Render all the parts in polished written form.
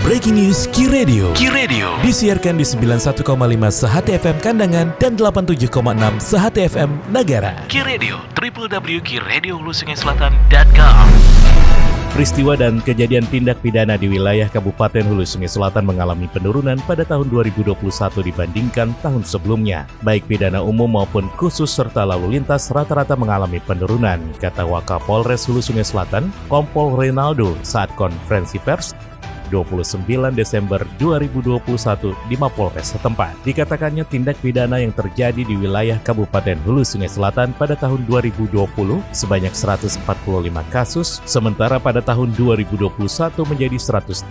Breaking News Ki Radio. Disiarkan di 91,5 Sehati FM Kandangan dan 87,6 Sehati FM Nagara. Ki Radio, www.kiradiolusungaselatan.com. Peristiwa dan kejadian tindak pidana di wilayah Kabupaten Hulu Sungai Selatan mengalami penurunan pada tahun 2021 dibandingkan tahun sebelumnya. Baik pidana umum maupun khusus serta lalu lintas rata-rata mengalami penurunan, kata Wakapolres Hulu Sungai Selatan, Kompol Renaldo saat konferensi pers 29 Desember 2021 di Mapolres setempat. Dikatakannya tindak pidana yang terjadi di wilayah Kabupaten Hulu Sungai Selatan pada tahun 2020 sebanyak 145 kasus, sementara pada tahun 2021 menjadi 135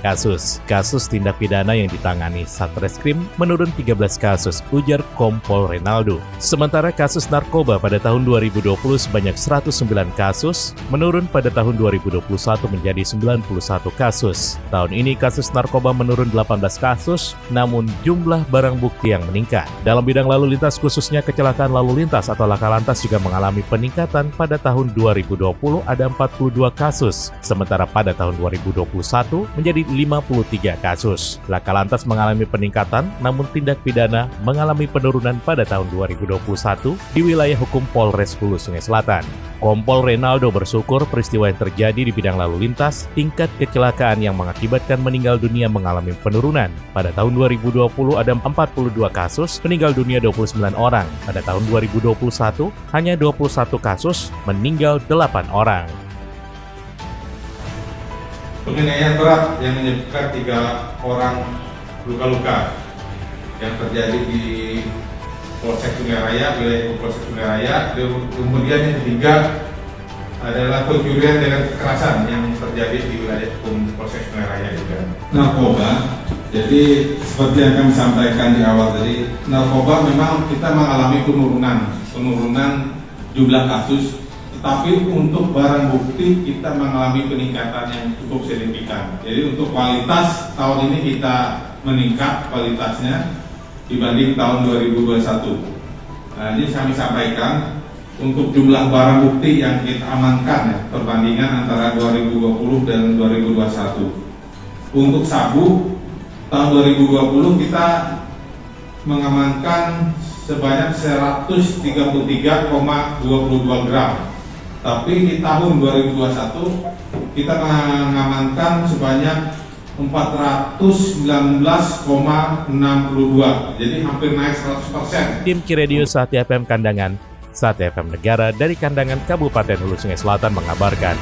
kasus. Kasus tindak pidana yang ditangani Satreskrim menurun 13 kasus, ujar Kompol Renaldo. Sementara kasus narkoba pada tahun 2020 sebanyak 109 kasus, menurun pada tahun 2021 menjadi 91 kasus. Tahun ini kasus narkoba menurun 18 kasus, namun jumlah barang bukti yang meningkat. Dalam bidang lalu lintas khususnya kecelakaan lalu lintas atau laka lantas juga mengalami peningkatan. Pada tahun 2020 ada 42 kasus, sementara pada tahun 2021 menjadi 53 kasus. Laka lantas mengalami peningkatan, namun tindak pidana mengalami penurunan pada tahun 2021 di wilayah hukum Polres Hulu Sungai Selatan. Kompol Renaldo bersyukur peristiwa yang terjadi di bidang lalu lintas, tingkat kecelakaan yang mengakibatkan meninggal dunia mengalami penurunan. Pada tahun 2020 ada 42 kasus, meninggal dunia 29 orang. Pada tahun 2021 hanya 21 kasus, meninggal 8 orang. Penganiayaan berat yang menyebabkan 3 orang luka-luka yang terjadi di Polsek Sungai Raya, wilayah Polsek Sungai Raya. Kemudian yang ketiga adalah pencurian dengan kekerasan yang terjadi di wilayah Polsek Sungai Raya juga. Narkoba, jadi seperti yang kami sampaikan di awal tadi, narkoba memang kita mengalami penurunan jumlah kasus, tetapi untuk barang bukti kita mengalami peningkatan yang cukup signifikan. Jadi untuk kualitas tahun ini kita meningkat kualitasnya dibanding tahun 2021. Nah, ini kami sampaikan untuk jumlah barang bukti yang kita amankan ya, perbandingan antara 2020 dan 2021. Untuk sabu tahun 2020 kita mengamankan sebanyak 133,22 gram. Tapi di tahun 2021 kita mengamankan sebanyak 419,62, jadi hampir naik 100%. Tim Ki Radio Sehati FM Kandangan, Sehati FM Negara dari Kandangan Kabupaten Hulu Sungai Selatan mengabarkan.